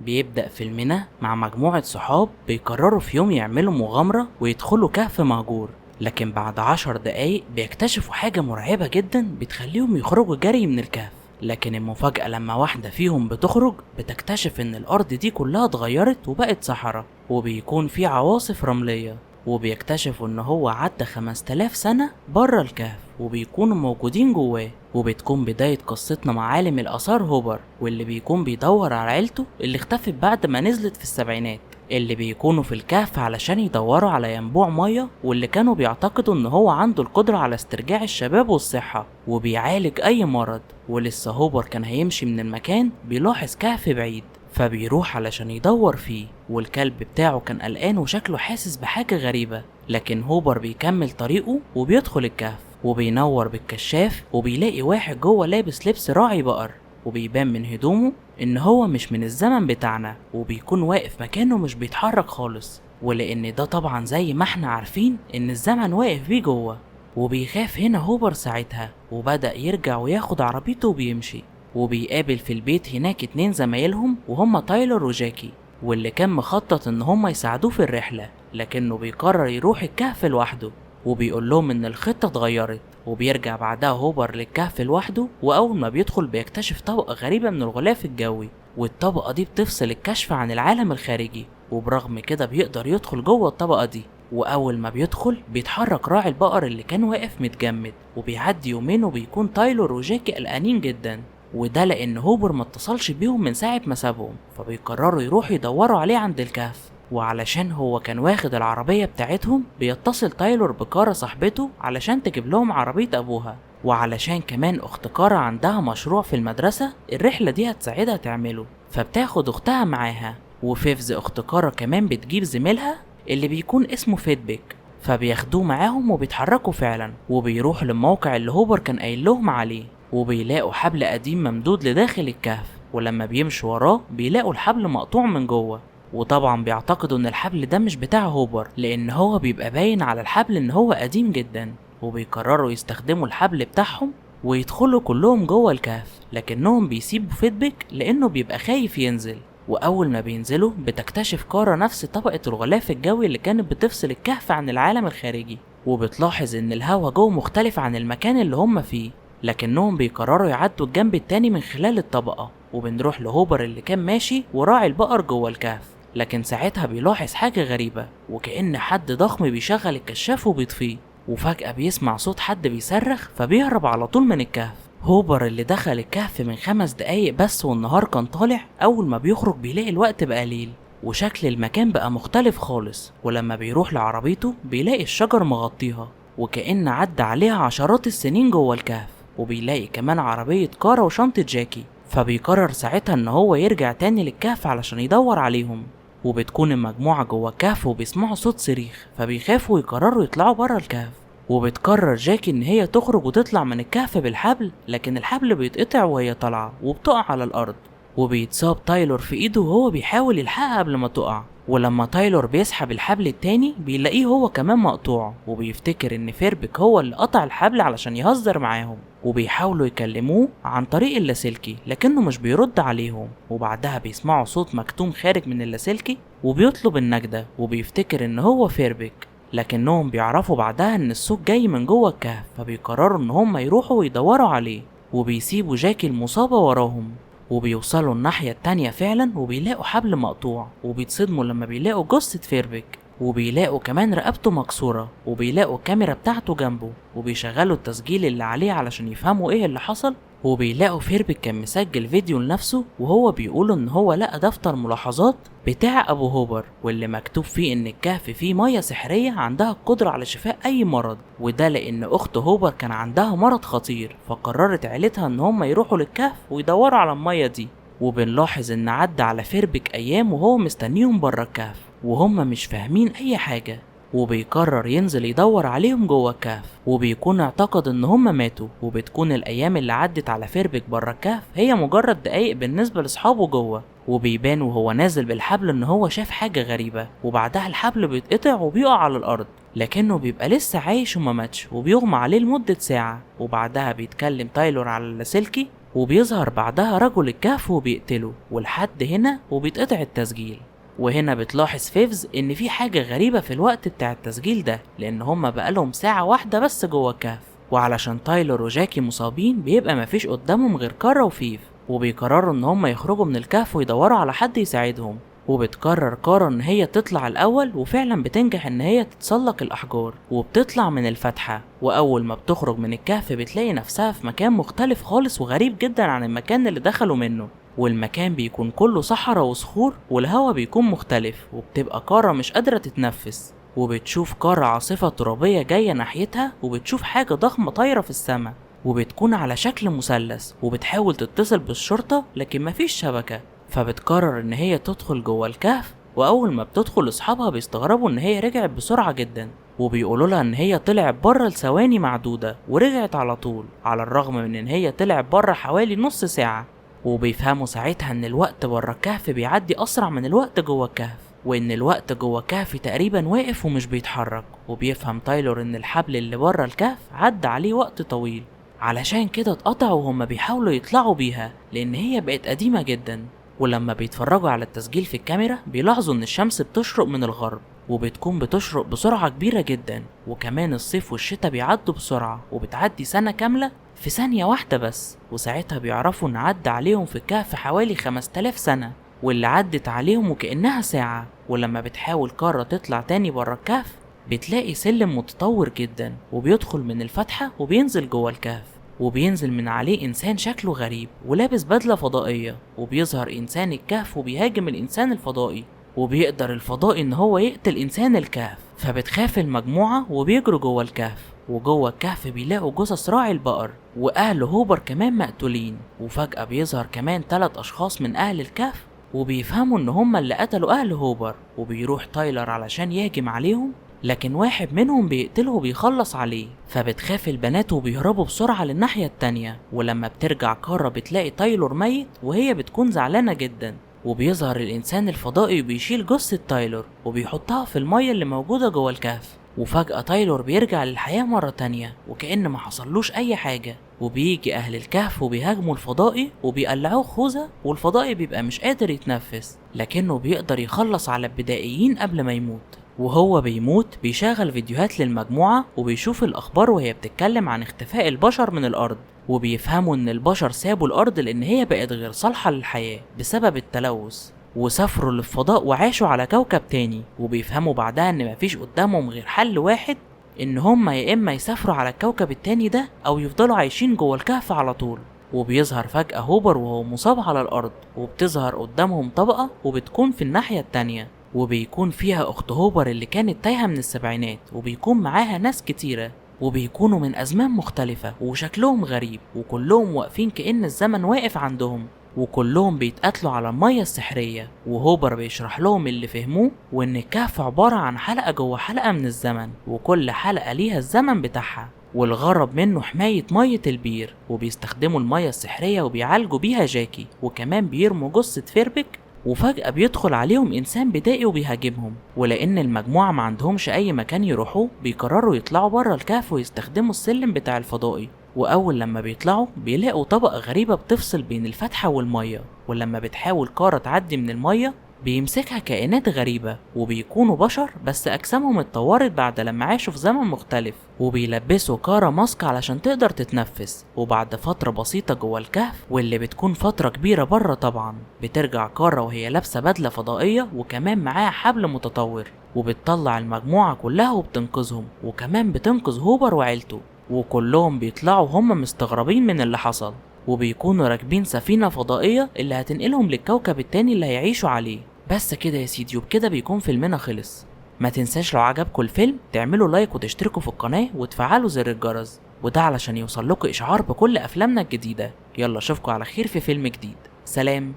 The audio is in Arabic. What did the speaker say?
بيبدأ فيلمنا مع مجموعة صحاب بيقرروا في يوم يعملوا مغامرة ويدخلوا كهف مهجور. لكن بعد 10 دقايق بيكتشفوا حاجة مرعبة جدا بتخليهم يخرجوا جري من الكهف. لكن المفاجأة لما واحدة فيهم بتخرج بتكتشف ان الارض دي كلها اتغيرت وبقت صحراء، وبيكون في عواصف رملية. وبيكتشفوا ان هو عدى 5000 سنة بره الكهف وبيكونوا موجودين جواه. وبتكون بداية قصتنا مع عالم الآثار هوبر، واللي بيكون بيدور على عيلته اللي اختفت بعد ما نزلت في السبعينات، اللي بيكونوا في الكهف علشان يدوروا على ينبوع مية، واللي كانوا بيعتقدوا ان هو عنده القدرة على استرجاع الشباب والصحة وبيعالج اي مرض. ولسه هوبر كان هيمشي من المكان بيلاحظ كهف بعيد فبيروح علشان يدور فيه، والكلب بتاعه كان قلقان وشكله حاسس بحاجة غريبة. لكن هوبر بيكمل طريقه وبيدخل الكهف وبينور بالكشاف وبيلاقي واحد جوه لابس لبس راعي بقر، وبيبان من هدومه ان هو مش من الزمن بتاعنا، وبيكون واقف مكانه مش بيتحرك خالص، ولان ده طبعا زي ما احنا عارفين ان الزمن واقف بيه جوه. وبيخاف هنا هوبر ساعتها وبدأ يرجع وياخد عربيته وبيمشي. وبيقابل في البيت هناك 2 زمايلهم وهم تايلر وجاكي، واللي كان مخطط ان هم يساعدوه في الرحلة، لكنه بيقرر يروح الكهف لوحده. وبيقول لهم ان الخطة اتغيرت. وبيرجع بعدها هوبر للكهف لوحده، واول ما بيدخل بيكتشف طبقة غريبة من الغلاف الجوي، والطبقة دي بتفصل الكشف عن العالم الخارجي. وبرغم كده بيقدر يدخل جوه الطبقة دي. واول ما بيدخل بيتحرك راعي البقر اللي كان واقف متجمد، وبيعدي يومين وبيكون تايلور وجاكي قلقانين جدا، وده لان هوبر ما اتصلش بيهم من ساعة ما سابهم، فبيقرروا يروحوا يدوروا عليه عند الكهف. وعلشان هو كان واخد العربية بتاعتهم بيتصل تايلور بكارا صاحبته علشان تجيب لهم عربية ابوها، وعلشان كمان اخت كارا عندها مشروع في المدرسة الرحلة دي هتساعدها تعمله، فبتاخد اختها معاها. وفيفز اخت كارا كمان بتجيب زميلها اللي بيكون اسمه فيدبيك، فبياخدوه معاهم وبيتحركوا فعلا، وبيروحوا للموقع اللي هوبر كان قايل لهم عليه، وبيلاقوا حبل قديم ممدود لداخل الكهف. ولما بيمشوا وراه بيلاقوا الحبل مقطوع من جوه، وطبعا بيعتقدوا ان الحبل ده مش بتاع هوبر لان هو بيبقى باين على الحبل ان هو قديم جدا. وبيقرروا يستخدموا الحبل بتاعهم ويدخلوا كلهم جوه الكهف، لكنهم بيسيبوا فيدبيك لانه بيبقى خايف ينزل. واول ما بينزلوا بتكتشف كارا نفس طبقة الغلاف الجوي اللي كانت بتفصل الكهف عن العالم الخارجي، وبتلاحظ ان الهواء جوه مختلف عن المكان اللي هم فيه، لكنهم بيقرروا يعدوا الجنب التاني من خلال الطبقة. وبنروح لهوبر اللي كان ماشي وراعي البقر جوه الكهف، لكن ساعتها بيلاحظ حاجة غريبة، وكأن حد ضخم بيشغل الكشاف وبيطفيه. وفجأة بيسمع صوت حد بيصرخ فبيهرب على طول من الكهف. هوبر اللي دخل الكهف من 5 دقايق بس والنهار كان طالع، أول ما بيخرج بيلاقي الوقت بقى ليل وشكل المكان بقى مختلف خالص. ولما بيروح لعربيته بيلاقي الشجر مغطيها وكأن عدى عليها عشرات السنين جوه الكهف، وبيلاقي كمان عربية كارا وشنطة جاكي، فبيقرر ساعتها ان هو يرجع تاني للكهف علشان يدور عليهم. وبتكون المجموعة جوه الكهف وبيسمعوا صوت صريخ فبيخافوا ويقرروا يطلعوا بره الكهف. وبتقرر جاكي ان هي تخرج وتطلع من الكهف بالحبل، لكن الحبل بيتقطع وهي طالعة وبتقع على الارض، وبيتصاب تايلور في ايده وهو بيحاول يلحقها قبل ما تقع. ولما تايلور بيسحب الحبل التاني بيلاقيه هو كمان مقطوع، وبيفتكر ان فيربك هو اللي قطع الحبل علشان يهزر معاهم، وبيحاولوا يكلموه عن طريق اللاسلكي لكنه مش بيرد عليهم. وبعدها بيسمعوا صوت مكتوم خارج من اللاسلكي وبيطلب النجدة، وبيفتكر ان هو فيربك، لكنهم بيعرفوا بعدها ان الصوت جاي من جوه الكهف، فبيقرروا ان هم يروحوا ويدوروا عليه، وبيسيبوا جاكي المصابة وراهم. وبيوصلوا الناحية التانية فعلا وبيلاقوا حبل مقطوع، وبيتصدموا لما بيلاقوا جثة فيربك، وبيلاقوا كمان رقبته مكسورة، وبيلاقوا الكاميرا بتاعته جنبه، وبيشغلوا التسجيل اللي عليه علشان يفهموا ايه اللي حصل. وبيلاقوا فيربك كان مسجل فيديو لنفسه وهو بيقول ان هو لقى دفتر ملاحظات بتاع ابو هوبر، واللي مكتوب فيه ان الكهف فيه مية سحرية عندها القدرة على شفاء اي مرض، وده لان اخت هوبر كان عندها مرض خطير، فقررت عيلتها ان هم يروحوا للكهف ويدوروا على المية دي. وبنلاحظ ان عدى على فيربك ايام وهو مستنيهم بره الكهف وهم مش فاهمين اي حاجة، وبيقرر ينزل يدور عليهم جوه الكهف، وبيكون اعتقد ان هم ماتوا. وبتكون الايام اللي عدت على فيربك بره الكهف هي مجرد دقايق بالنسبة لاصحابه جوه. وبيبان وهو نازل بالحبل ان هو شاف حاجة غريبة، وبعدها الحبل بيتقطع وبيقع على الارض، لكنه بيبقى لسه عايش وما ماتش، وبيغمى عليه لمدة ساعة. وبعدها بيتكلم تايلور على اللاسلكي وبيظهر بعدها رجل الكهف وبيقتله، ولحد هنا وبيتقطع التسجيل. وهنا بتلاحظ فيفز ان في حاجة غريبة في الوقت بتاع التسجيل ده، لان هما بقالهم ساعة واحدة بس جوه الكهف، وعلشان تايلور وجاكي مصابين بيبقى مفيش قدامهم غير كارا وفيف، وبيقرروا ان هما يخرجوا من الكهف ويدوروا على حد يساعدهم. وبتقرر كارا ان هي تطلع الاول، وفعلا بتنجح ان هي تتسلق الاحجار وبتطلع من الفتحة. واول ما بتخرج من الكهف بتلاقي نفسها في مكان مختلف خالص وغريب جدا عن المكان اللي دخلوا منه، والمكان بيكون كله صحراء وصخور، والهواء بيكون مختلف، وبتبقى كارا مش قادرة تتنفس. وبتشوف كارا عاصفة ترابية جاية ناحيتها، وبتشوف حاجة ضخمة طايرة في السماء وبتكون على شكل مثلث، وبتحاول تتصل بالشرطة لكن مفيش شبكة. فبتقرر ان هي تدخل جوه الكهف، واول ما بتدخل اصحابها بيستغربوا ان هي رجعت بسرعة جدا، وبيقولوا لها ان هي طلعت بره لثواني معدودة ورجعت على طول، على الرغم من ان هي طلعت بره حوالي نص ساعة. وبيفهموا ساعتها ان الوقت بره الكهف بيعدي اسرع من الوقت جوه الكهف، وان الوقت جوه الكهف تقريبا واقف ومش بيتحرك. وبيفهم تايلور ان الحبل اللي بره الكهف عدى عليه وقت طويل، علشان كده اتقطعوا وهم بيحاولوا يطلعوا بيها لان هي بقت قديمة جدا. ولما بيتفرجوا على التسجيل في الكاميرا بيلاحظوا ان الشمس بتشرق من الغرب، وبتكون بتشرق بسرعة كبيرة جدا، وكمان الصيف والشتاء بيعدوا بسرعة، وبتعدي سنة كاملة في ثانية واحدة بس. وساعتها بيعرفوا ان عدى عليهم في الكهف حوالي 5000 سنة، واللي عدت عليهم وكأنها ساعة. ولما بتحاول كارا تطلع تاني برا الكهف بتلاقي سلم متطور جدا، وبيدخل من الفتحة وبينزل جوه الكهف، وبينزل من عليه انسان شكله غريب ولابس بدلة فضائية، وبيظهر انسان الكهف وبيهاجم الانسان الفضائي، وبيقدر الفضائي ان هو يقتل انسان الكهف. فبتخاف المجموعة وبيجروا جوه الكهف، وجوه الكهف بيلاقوا جثث راعي البقر واهل هوبر كمان مقتولين. وفجأة بيظهر كمان 3 اشخاص من اهل الكهف، وبيفهموا ان هما اللي قتلوا اهل هوبر. وبيروح تايلر علشان يهجم عليهم، لكن واحد منهم بيقتله وبيخلص عليه. فبتخاف البنات وبيهربوا بسرعة للناحية التانية. ولما بترجع كارا بتلاقي تايلور ميت، وهي بتكون زعلانة جدا. وبيظهر الانسان الفضائي وبيشيل جثة تايلور وبيحطها في المية اللي موجودة جوه الكهف. وفجأة تايلور بيرجع للحياة مرة تانية وكأن ما حصلوش اي حاجة. وبيجي اهل الكهف وبيهاجموا الفضائي وبيقلعوه خوذة، والفضائي بيبقى مش قادر يتنفس، لكنه بيقدر يخلص على البدائيين قبل ما يموت. وهو بيموت بيشغل فيديوهات للمجموعة وبيشوف الأخبار وهي بتتكلم عن اختفاء البشر من الأرض، وبيفهموا إن البشر سابوا الأرض لأن هي بقت غير صالحة للحياة بسبب التلوث، وسافروا للفضاء وعاشوا على كوكب تاني. وبيفهموا بعدها إن مفيش قدامهم غير حل واحد، إن هما يا إما يسافروا على الكوكب التاني ده أو يفضلوا عايشين جوه الكهف على طول. وبيظهر فجأة هوبر وهو مصاب على الأرض، وبتظهر قدامهم طبقة وبتكون في الناحية التانية، وبيكون فيها اخت هوبر اللي كانت تايهة من السبعينات، وبيكون معاها ناس كتيرة وبيكونوا من ازمان مختلفة وشكلهم غريب، وكلهم واقفين كأن الزمن واقف عندهم، وكلهم بيتقاتلوا على المية السحرية. وهوبر بيشرح لهم اللي فهموه، وان الكهف عبارة عن حلقة جوه حلقة من الزمن، وكل حلقة ليها الزمن بتاعها، والغرض منه حماية مية البير. وبيستخدموا المية السحرية وبيعالجوا بيها جاكي، وكمان بيرموا جثة فيربك. وفجأة بيدخل عليهم إنسان بدائي وبيهاجمهم، ولأن المجموعة ما عندهمش أي مكان يروحوه بيقرروا يطلعوا برا الكهف ويستخدموا السلم بتاع الفضائي. وأول لما بيطلعوا بيلاقوا طبقة غريبة بتفصل بين الفتحة والمية، ولما بتحاول كارا تعدي من المية بيمسكها كائنات غريبة، وبيكونوا بشر بس أجسامهم اتطورت بعد لما عاشوا في زمن مختلف. وبيلبسوا كارا ماسك علشان تقدر تتنفس. وبعد فترة بسيطة جوه الكهف، واللي بتكون فترة كبيرة بره طبعا، بترجع كارا وهي لابسة بدلة فضائية وكمان معاها حبل متطور، وبتطلع المجموعة كلها وبتنقذهم، وكمان بتنقذ هوبر وعيلته. وكلهم بيطلعوا هم مستغربين من اللي حصل، وبيكونوا راكبين سفينة فضائية اللي هتنقلهم للكوكب التاني اللي هيعيشوا عليه. بس كده يا سيدي، وبكده بيكون فيلمنا خلص. ما تنساش لو عجبكم الفيلم تعملوا لايك وتشتركوا في القناة وتفعلوا زر الجرس، وده علشان يوصل لكم إشعار بكل أفلامنا الجديدة. يلا اشوفكم على خير في فيلم جديد. سلام.